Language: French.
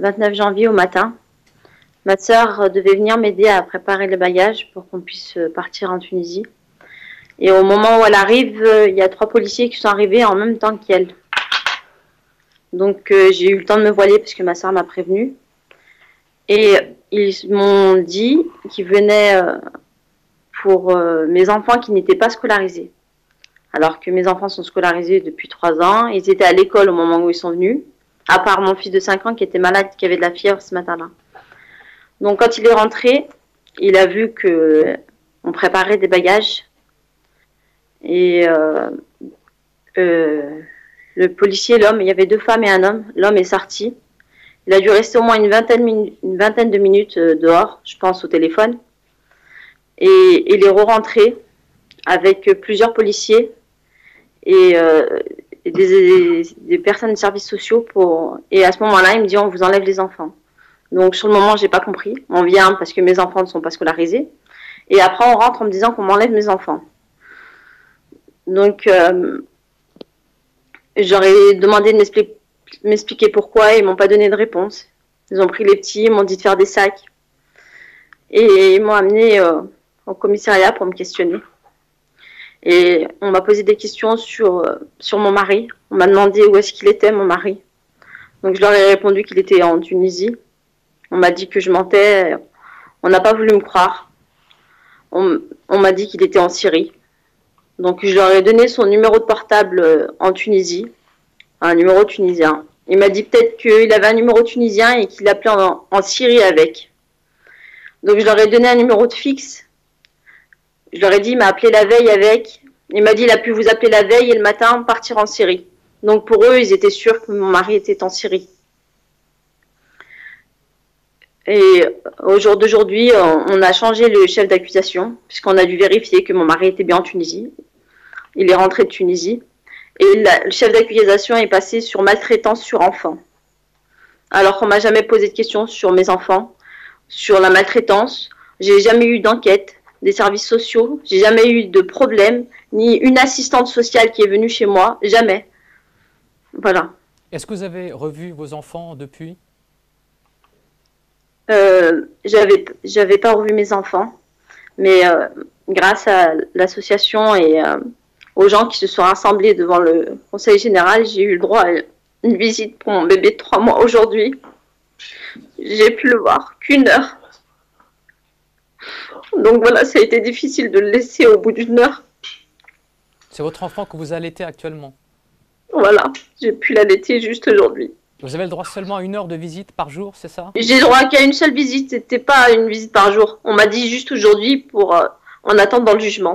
29 janvier au matin. Ma sœur devait venir m'aider à préparer les bagages pour qu'on puisse partir en Tunisie. Et au moment où elle arrive, il y a 3 policiers qui sont arrivés en même temps qu'elle. Donc j'ai eu le temps de me voiler parce que ma sœur m'a prévenue. Et ils m'ont dit qu'ils venaient pour mes enfants qui n'étaient pas scolarisés. Alors que mes enfants sont scolarisés depuis 3 ans. Ils étaient à l'école au moment où ils sont venus. À part mon fils de 5 ans qui était malade, qui avait de la fièvre ce matin-là. Donc quand il est rentré, il a vu qu'on préparait des bagages. Et le policier, l'homme, il y avait 2 femmes et un homme. L'homme est sorti. Il a dû rester au moins une vingtaine de minutes dehors, je pense, au téléphone. Et il est re-rentré avec plusieurs policiers et des personnes de services sociaux. Et à ce moment-là, il me dit, on vous enlève les enfants. Donc sur le moment, j'ai pas compris. On vient parce que mes enfants ne sont pas scolarisés. Et après, on rentre en me disant qu'on m'enlève mes enfants. Donc, j'aurais demandé de m'expliquer pourquoi. Ils m'ont pas donné de réponse. Ils ont pris les petits, ils m'ont dit de faire des sacs. Et ils m'ont amené au commissariat pour me questionner. Et on m'a posé des questions sur mon mari. On m'a demandé où est-ce qu'il était, mon mari. Donc je leur ai répondu qu'il était en Tunisie. On m'a dit que je mentais. On n'a pas voulu me croire. On m'a dit qu'il était en Syrie. Donc je leur ai donné son numéro de portable en Tunisie, un numéro tunisien. Il m'a dit peut-être qu'il avait un numéro tunisien et qu'il appelait en Syrie avec. Donc je leur ai donné un numéro de fixe. Je leur ai dit, il m'a appelé la veille avec. Il m'a dit, il a pu vous appeler la veille et le matin partir en Syrie. Donc pour eux, ils étaient sûrs que mon mari était en Syrie. Et au jour d'aujourd'hui, on a changé le chef d'accusation, puisqu'on a dû vérifier que mon mari était bien en Tunisie. Il est rentré de Tunisie. Et le chef d'accusation est passé sur maltraitance sur enfant. Alors qu'on m'a jamais posé de questions sur mes enfants, sur la maltraitance. J'ai jamais eu d'enquête des services sociaux. J'ai jamais eu de problème, ni une assistante sociale qui est venue chez moi. Jamais. Voilà. Est-ce que vous avez revu vos enfants depuis? J'avais pas revu mes enfants, mais grâce à l'association et aux gens qui se sont rassemblés devant le conseil général, j'ai eu le droit à une visite pour mon bébé de 3 mois aujourd'hui. J'ai pu le voir qu'1 heure. Donc voilà, ça a été difficile de le laisser au bout d'1 heure. C'est votre enfant que vous allaitez actuellement? Voilà, j'ai pu l'allaiter juste aujourd'hui. Vous avez le droit seulement à 1 heure de visite par jour, c'est ça? J'ai le droit qu'à une seule visite, c'était pas une visite par jour. On m'a dit juste aujourd'hui pour en attendant le jugement.